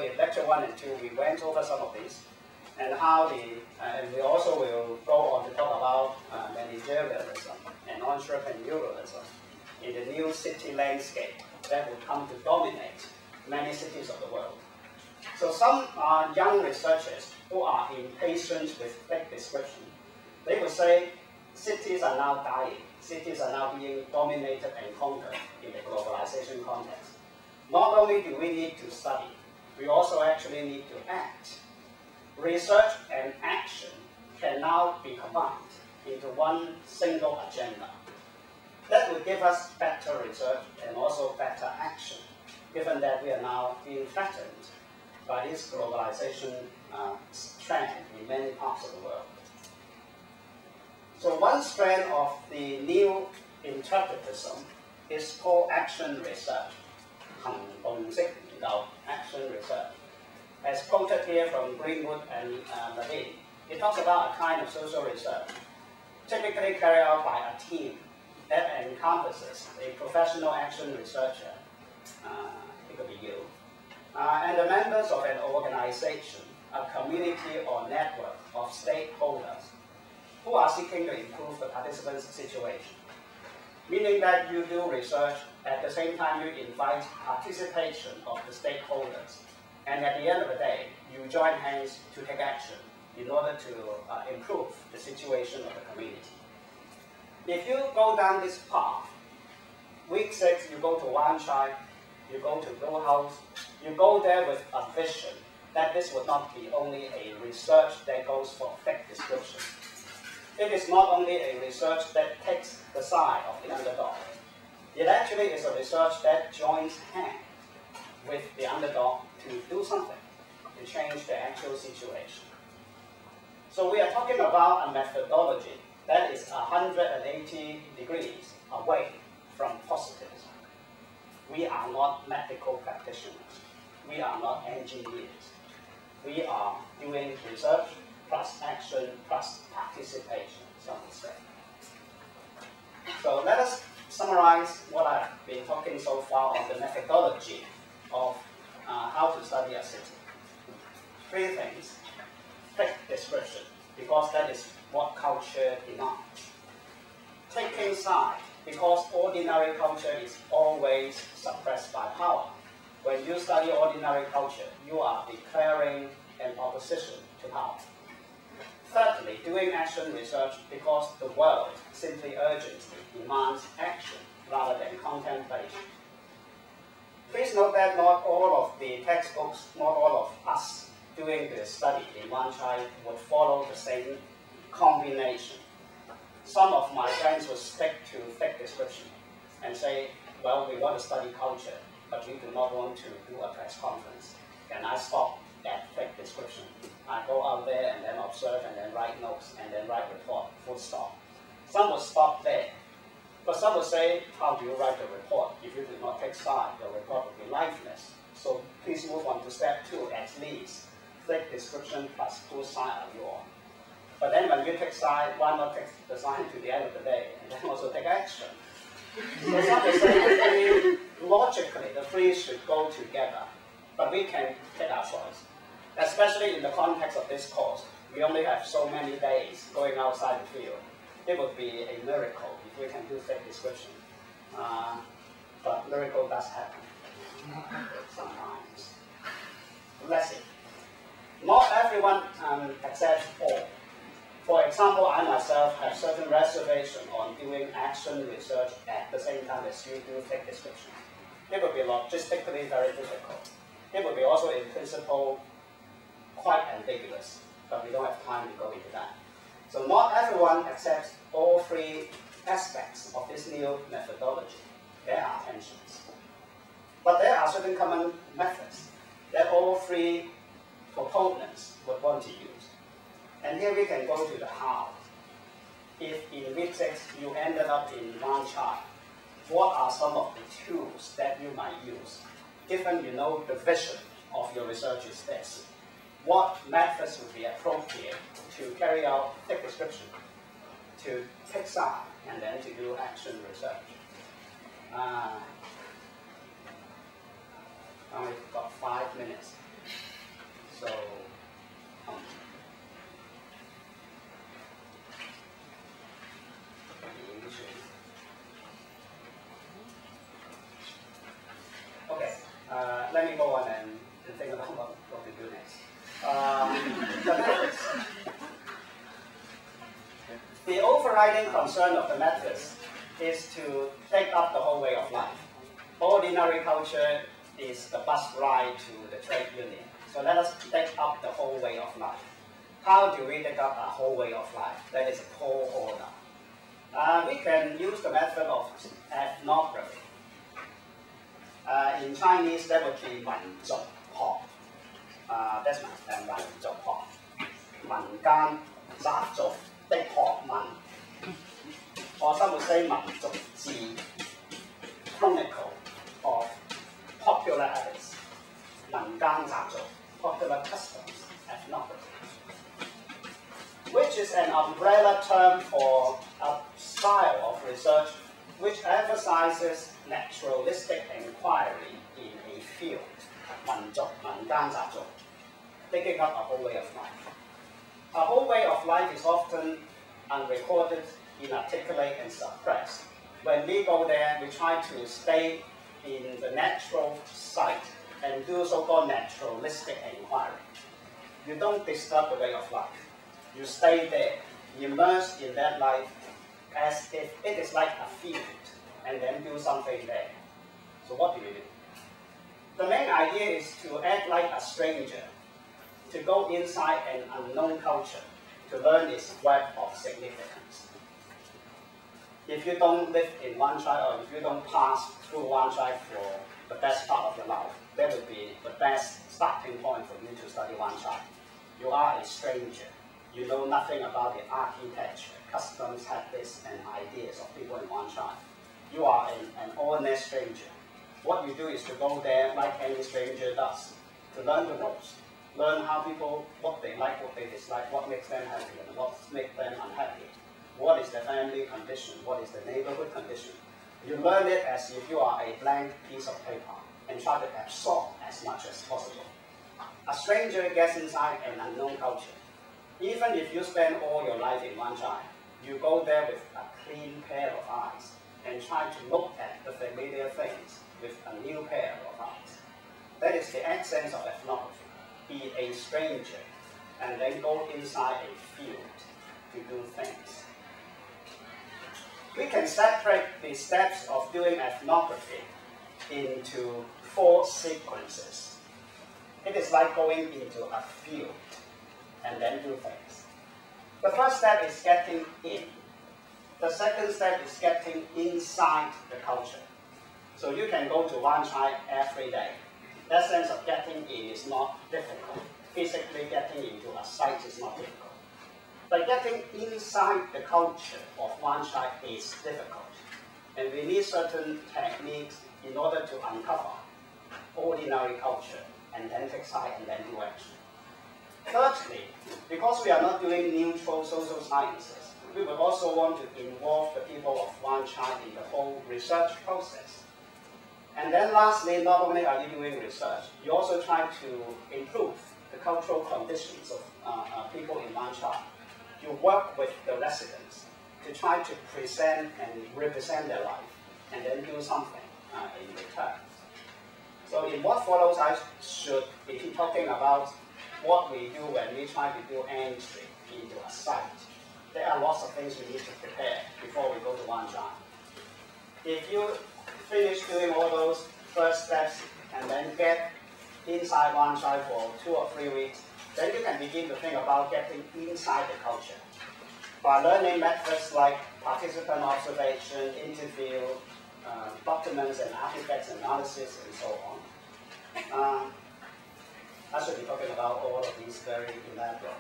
in lecture 1 and 2, we went over some of these, and how and we also will go on to talk about managerialism and entrepreneurialism in the new city landscape that will come to dominate many cities of the world. So some young researchers who are impatient with thick description, they will say cities are now dying. Cities are now being dominated and conquered in the globalization context. Not only do we need to study, we also actually need to act. Research and action can now be combined into one single agenda. That will give us better research and also better action, given that we are now being threatened by this globalization trend in many parts of the world. So one strand of the new interpretism is called action research, 行動式研究 action research. As quoted here from Greenwood and Levine, it talks about a kind of social research, typically carried out by a team that encompasses a professional action researcher, it could be you, and the members of an organization, a community or network of stakeholders who are seeking to improve the participants' situation. Meaning that you do research, at the same time you invite participation of the stakeholders, and at the end of the day, you join hands to take action in order to improve the situation of the community. If you go down this path, week 6 you go to Wan Chai, you go to Go House, you go there with a vision that this would not be only a research that goes for thick description. It is not only a research that takes the side of the underdog. It actually is a research that joins hands with the underdog to do something, to change the actual situation. So we are talking about a methodology that is 180 degrees away from positivism. We are not medical practitioners. We are not engineers. We are doing research plus action plus participation, some would say. So let us summarize what I've been talking so far on the methodology of how to study a city. 3 things. Thick description, because that is what culture demands. Taking side, because ordinary culture is always suppressed by power. When you study ordinary culture, you are declaring an opposition to power. Thirdly, doing action research because the world simply urgently demands action rather than contemplation. Please note that not all of the textbooks, not all of us doing the study in Wan Chai would follow the same combination. Some of my friends will stick to thick description and say, well, we want to study culture, but we do not want to do a press conference. Can I stop at thick description? I go out there and then observe and then write notes and then write report, full stop. Some will stop there. But some will say, how do you write a report? If you do not take side, your report will be lifeless. So please move on to step 2 at least. Thick description plus full side are you on. But then when you take side, why not take the side to the end of the day and then also take action? So some will say, logically, the 3 should go together. But we can take our choice. Especially in the context of this course, we only have so many days going outside the field. It would be a miracle if we can do thick description. But miracle does happen sometimes. Let's see. Not everyone accepts all. For example, I myself have certain reservation on doing action research at the same time as you do thick description. It would be logistically very difficult. It would be also in principle quite ambiguous, but we don't have time to go into that. So not everyone accepts all 3 aspects of this new methodology. There are tensions. But there are certain common methods that all 3 proponents would want to use. And here we can go to the how. If in week 6 you ended up in Wan Chai, what are some of the tools that you might use? Given you know the vision of your research is this, what methods would be appropriate to carry out thick description, to take side, and then to do action research? I only got 5 minutes. overriding concern of the methods is to take up the whole way of life. Ordinary culture is the bus ride to the trade union. So let us take up the whole way of life. How do we take up a whole way of life? That is a tall order. We can use the method of ethnography. In Chinese, that would be 民族學. That's my 民族學. 民間習俗的學問. Or some would say 民族誌, chronicle of popular habits. 民間習俗, popular customs, ethnography. Which is an umbrella term for a style of research which emphasizes naturalistic inquiry in a field, 民間習俗, taking up a whole way of life. A whole way of life is often unrecorded, inarticulate, and suppressed. When we go there, we try to stay in the natural site and do so-called naturalistic inquiry. You don't disturb the way of life. You stay there, immersed in that life as if it is like a field, and then do something there. So what do you do? The main idea is to act like a stranger, to go inside an unknown culture, to learn its web of significance. If you don't live in one tribe, or if you don't pass through one tribe for the best part of your life, that would be the best starting point for you to study one tribe. You are a stranger. You know nothing about the architecture, customs, habits, and ideas of people in one tribe. You are an ordinary stranger. What you do is to go there like any stranger does, to learn the ropes, learn how people, what they like, what they dislike, what makes them happy, and what makes them unhappy. What is their family condition, what is the neighborhood condition. You learn it as if you are a blank piece of paper and try to absorb as much as possible. A stranger gets inside an unknown culture. Even if you spend all your life in one tribe, you go there with a clean pair of eyes and try to look at the familiar things with a new pair of eyes. That is the essence of ethnography. Be a stranger and then go inside a field to do things. We can separate the steps of doing ethnography into 4 sequences. It is like going into a field and then do things. The first step is getting in. The second step is getting inside the culture. So you can go to one tribe every day. That sense of getting in is not difficult. Physically getting into a site is not difficult. But getting inside the culture of one tribe is difficult. And we need certain techniques in order to uncover ordinary culture and then take side and then do action. Thirdly, because we are not doing neutral social sciences, we would also want to involve the people of one tribe in the whole research process. And then lastly, not only are you doing research, you also try to improve the cultural conditions of people in one tribe. You work with the residents to try to present and represent their life, and then do something in return. So in what follows, I should be talking about what we do when we try to do entry into a site. There are lots of things we need to prepare before we go to one tribe. If you finish doing all those first steps and then get inside one tribe for 2 or 3 weeks, then you can begin to think about getting inside the culture by learning methods like participant observation, interview, documents and artifacts analysis, and so on. I should be talking about all of these very elaborate